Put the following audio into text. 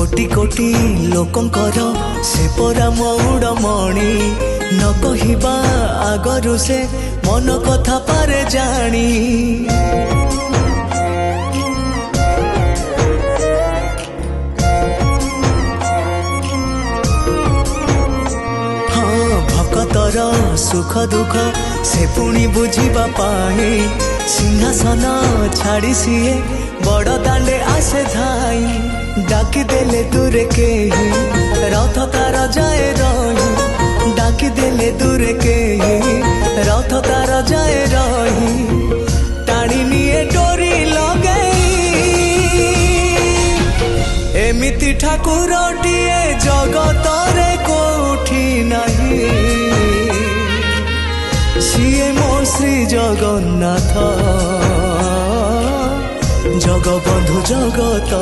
कोटि कोटि लोकंकर से परा मौड़मणि न कहिबा आगरु से मन कथा पारे जानी। भक्तर सुख दुख से पुणी बुझीबा पाई सिंहासन छाड़ी सीए बड़ दांडे आसे धाई। डाकी देले दूरे के ही रथ तार जाए रही। डाकी देले दूरे के ही रथ तार जाए रही। टाणी निए डोरी लगई एमिति ठाकुरटिए जगतरे कोठी नहीं। सिए मो श्री जगन्नाथ जगबंधु जगत।